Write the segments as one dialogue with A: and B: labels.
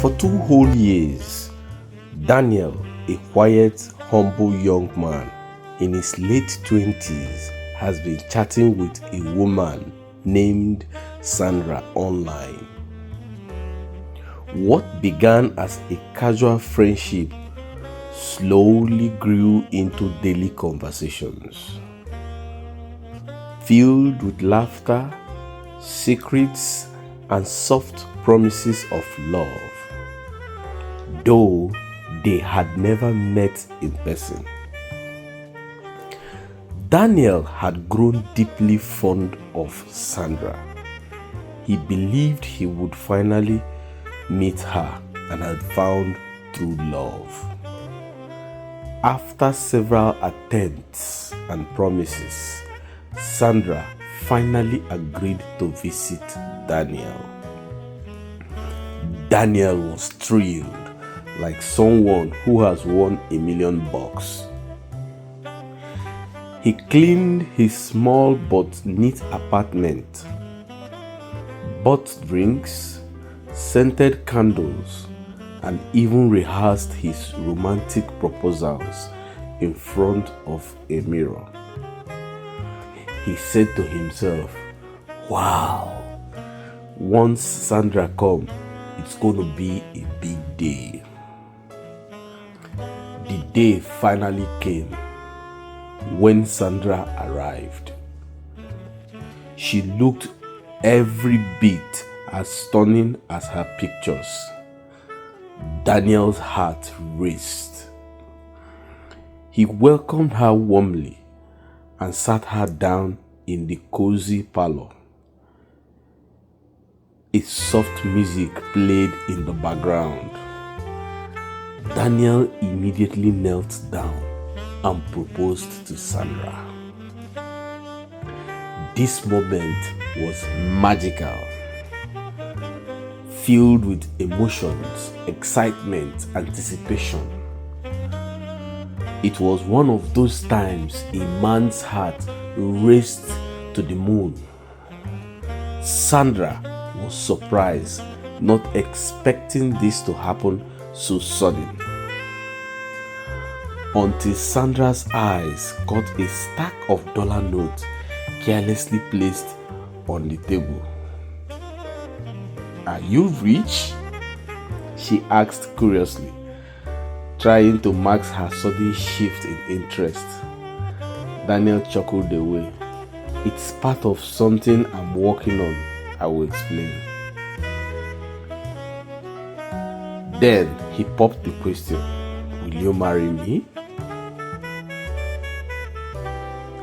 A: For 2 whole years, Daniel, a quiet, humble young man in his late 20s, has been chatting with a woman named Sandra online. What began as a casual friendship slowly grew into daily conversations, filled with laughter, secrets, and soft promises of love, though they had never met in person. Daniel had grown deeply fond of Sandra. He believed he would finally meet her and had found true love. After several attempts and promises, Sandra finally agreed to visit Daniel. Daniel was thrilled, like someone who has won $1,000,000. He cleaned his small but neat apartment, bought drinks, scented candles, and even rehearsed his romantic proposals in front of a mirror. He said to himself, "Wow, once Sandra comes, it's gonna be a big day." The day finally came when Sandra arrived. She looked every bit as stunning as her pictures. Daniel's heart raced. He welcomed her warmly and sat her down in the cozy parlor. A soft music played in the background. Daniel immediately knelt down and proposed to Sandra. This moment was magical, filled with emotions, excitement, anticipation. It was one of those times a man's heart raced to the moon. Sandra was surprised, not expecting this to happen so sudden, until Sandra's eyes caught a stack of dollar notes carelessly placed on the table. "Are you rich?" she asked curiously, trying to mask her sudden shift in interest. Daniel chuckled away. "It's part of something I'm working on. I will explain." Then he popped the question, "Will you marry me?"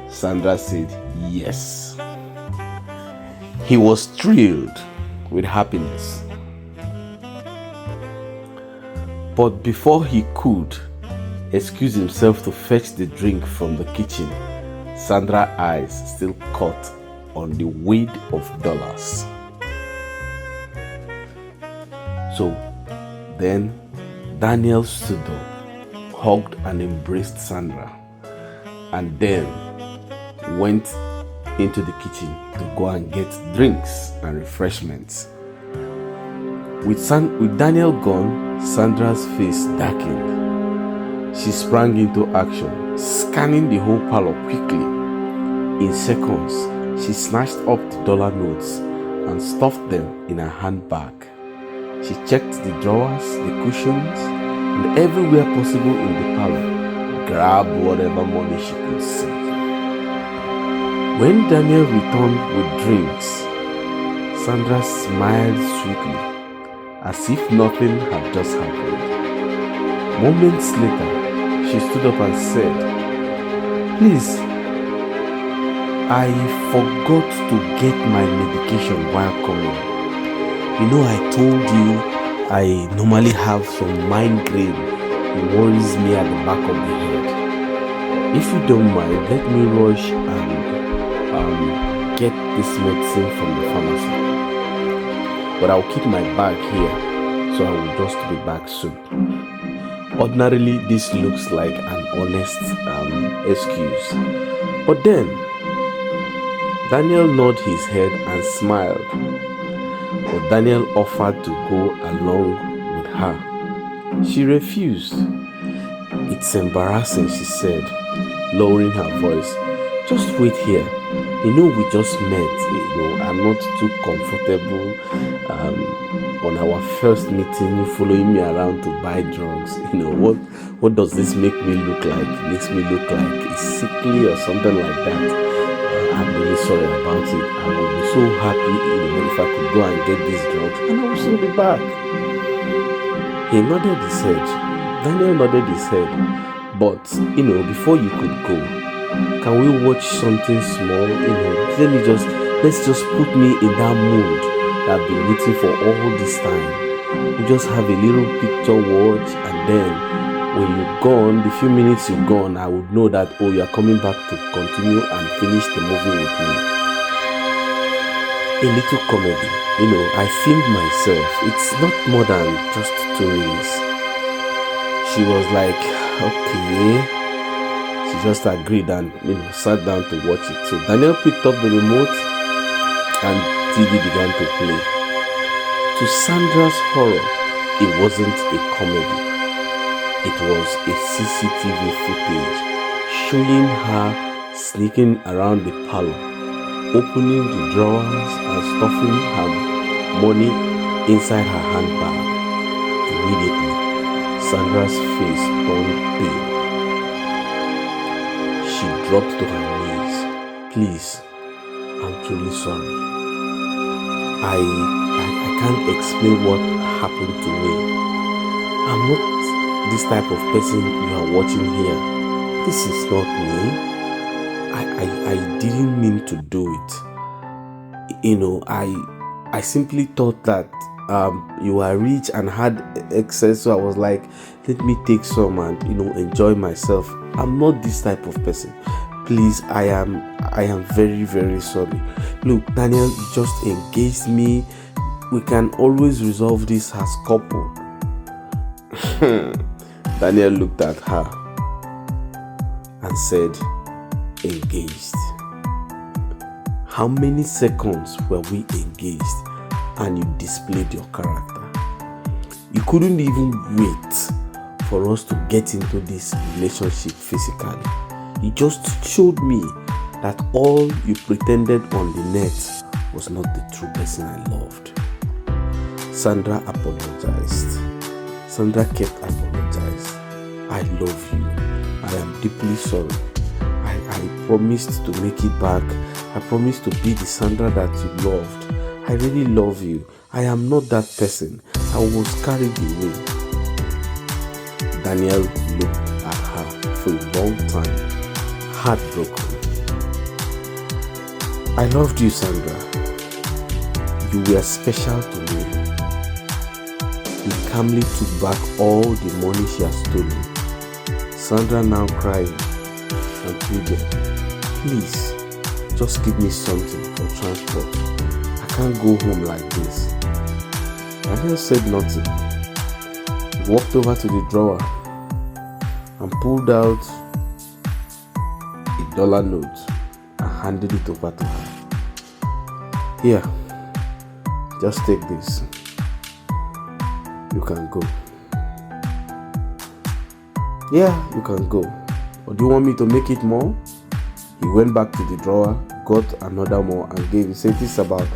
A: Sandra said yes. He was thrilled with happiness. But before he could excuse himself to fetch the drink from the kitchen, Sandra's eyes still caught on the weight of dollars. So then Daniel stood up, hugged and embraced Sandra, and then went into the kitchen to go and get drinks and refreshments. With Daniel gone, Sandra's face darkened. She sprang into action, scanning the whole parlor quickly. In seconds, she snatched up the dollar notes and stuffed them in her handbag. She checked the drawers, the cushions, and everywhere possible in the parlor, grabbed whatever money she could see. When Daniel returned with drinks, Sandra smiled sweetly, as if nothing had just happened. Moments later, she stood up and said, "Please, I forgot to get my medication while coming. You know, I told you I normally have some migraine. It worries me at the back of the head. If you don't mind, let me rush and get this medicine from the pharmacy. But I'll keep my bag here, so I will just be back soon." Ordinarily, this looks like an honest excuse. But then, Daniel nodded his head and smiled. But Daniel offered to go along with her. She refused. It's embarrassing, she said, lowering her voice. Just wait here. We just met. I'm not too comfortable on our first meeting following me around to buy drugs. What does this make me look like? It makes me look like a sickly or something like that. I'm really sorry about it. I would be so happy if I could go and get these drugs and I will soon be back. He nodded his head. Daniel nodded his head. But, before you could go, can we watch something small? Let's just put me in that mood that I've been waiting for all this time. We just have a little picture watch, and then when you're gone, the few minutes you're gone, I would know that, you're coming back to continue and finish the movie with me. A little comedy. I filmed myself. It's not more than just 2 minutes. She was like, okay. She just agreed and, sat down to watch it. So Daniel picked up the remote and TV began to play. To Sandra's horror, it wasn't a comedy. It was a CCTV footage showing her sneaking around the parlor, opening the drawers and stuffing her money inside her handbag. Immediately, Sandra's face turned pale. She dropped to her knees. Please, I'm truly sorry. I can't explain what happened to me. I'm not this type of person you are watching here. This is not me. I didn't mean to do it. I simply thought that you are rich and had excess, so I was like, let me take some and enjoy myself. I'm not this type of person. Please, I am very, very sorry. Look, Daniel, you just engaged me. We can always resolve this as couple. Daniel looked at her and said, engaged. How many seconds were we engaged and you displayed your character? You couldn't even wait for us to get into this relationship physically. You just showed me that all you pretended on the net was not the true person I loved. Sandra apologized. Sandra kept apologizing. I love you. I am deeply sorry. I promised to make it back. I promised to be the Sandra that you loved. I really love you. I am not that person. I was carried away. Daniel looked at her for a long time, heartbroken. I loved you, Sandra. You were special to me. He calmly took back all the money she had stolen. Sandra now cried and pleaded, please, just give me something for transport. I can't go home like this. Daniel said nothing. He walked over to the drawer and pulled out $1 note and handed it over to her. Here, just take this. You can go. Yeah, you can go. Or do you want me to make it more? He went back to the drawer, got another more and gave it. Said this is about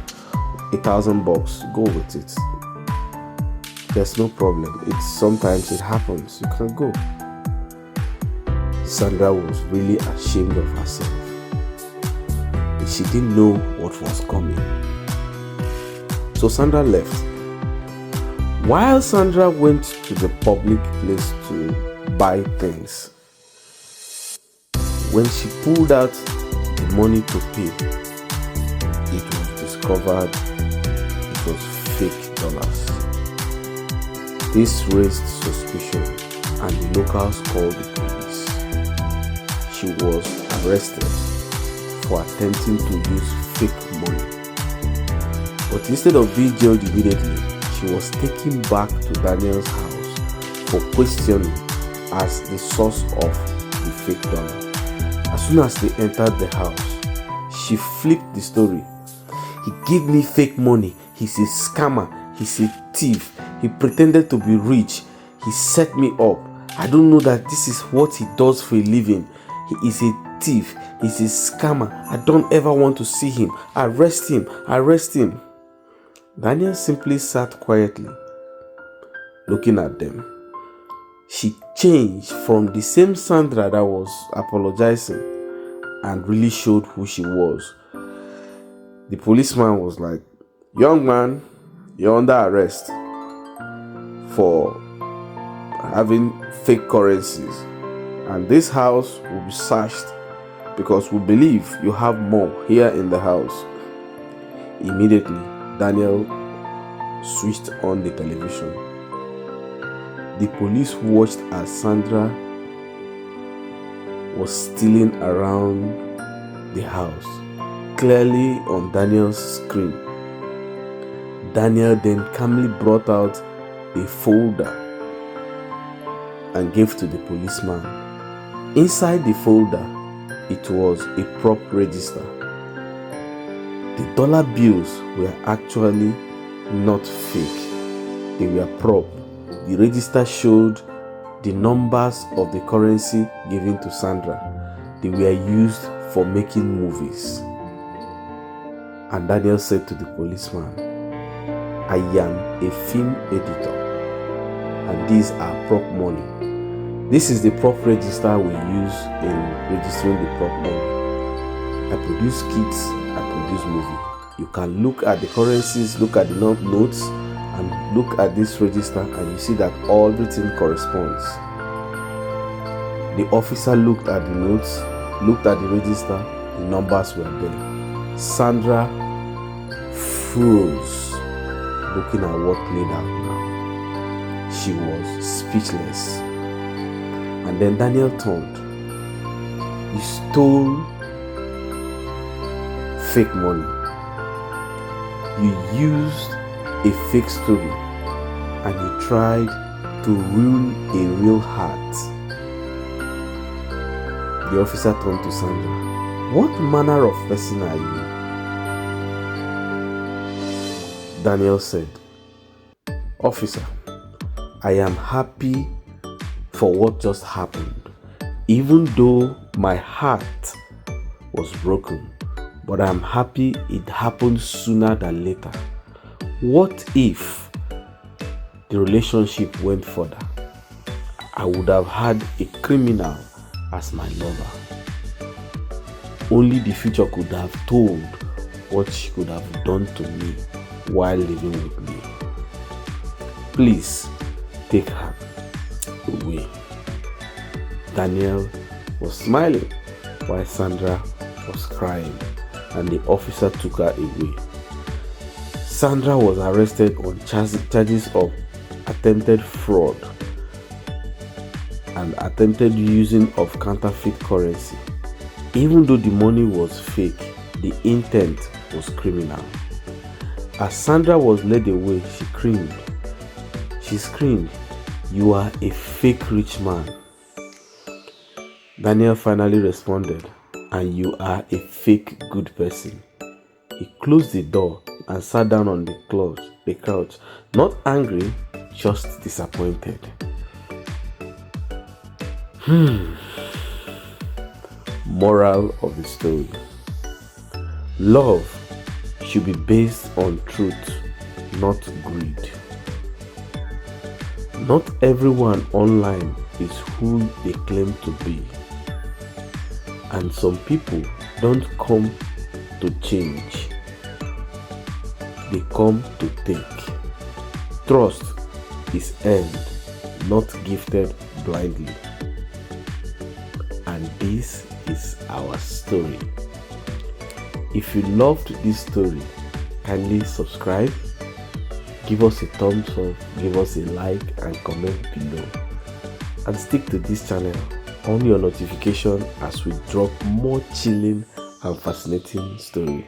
A: $1,000. Go with it. There's no problem. Sometimes it happens. You can go. Sandra was really ashamed of herself. She didn't know what was coming. So Sandra left. While Sandra went to the public place to buy things, when she pulled out the money to pay, it was discovered it was fake dollars. This raised suspicion and the locals called the police. She was arrested for attempting to use fake money. But instead of being jailed immediately, she was taken back to Daniel's house for questioning as the source of the fake dollar. As soon as they entered the house, she flipped the story. He gave me fake money. He's a scammer. He's a thief. He pretended to be rich. He set me up. I don't know that this is what he does for a living. He is a thief. He's a scammer. I don't ever want to see him. Arrest him. Arrest him. Daniel simply sat quietly, looking at them. She changed from the same Sandra that was apologizing and really showed who she was. The policeman was like, "Young man, you're under arrest for having fake currencies, and this house will be searched because we believe you have more here in the house." Immediately, Daniel switched on the television. The police watched as Sandra was stealing around the house, clearly on Daniel's screen. Daniel then calmly brought out a folder and gave to the policeman. Inside the folder, it was a prop register. The dollar bills were actually not fake, they were prop. The register showed the numbers of the currency given to Sandra. They were used for making movies. And Daniel said to the policeman, "I am a film editor, and these are prop money. This is the prop register we use in registering the prop money. I produce kits, I produce movie. You can look at the currencies, look at the notes, and look at this register, and you see that everything corresponds." The officer looked at the notes, looked at the register, the numbers were there. Sandra froze, looking at what played out now. She was speechless. And then Daniel turned. "You stole fake money. You used a fake story, and you tried to ruin a real heart." The officer turned to Sandra. "What manner of person are you?" Daniel said, "Officer, I am happy for what just happened, even though my heart was broken, but I'm happy it happened sooner than later. What if the relationship went further? I would have had a criminal as my lover. Only the future could have told what she could have done to me while living with me. Please take her away." Daniel was smiling while Sandra was crying, and the officer took her away. Sandra was arrested on charges of attempted fraud and attempted using of counterfeit currency. Even though the money was fake, the intent was criminal. As Sandra was led away, she screamed. "You are a fake rich man." Daniel finally responded, "And you are a fake good person." He closed the door and sat down on the couch, not angry, just disappointed. Moral of the story: love should be based on truth, not greed. Not everyone online is who they claim to be, and some people don't come to change, they come to take. Trust is earned, not gifted blindly. And this is our story. If you loved this story, kindly subscribe, give us a thumbs up, give us a like, and comment below. And stick to this channel on your notification as we drop more chilling and fascinating story.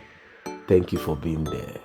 A: Thank you for being there.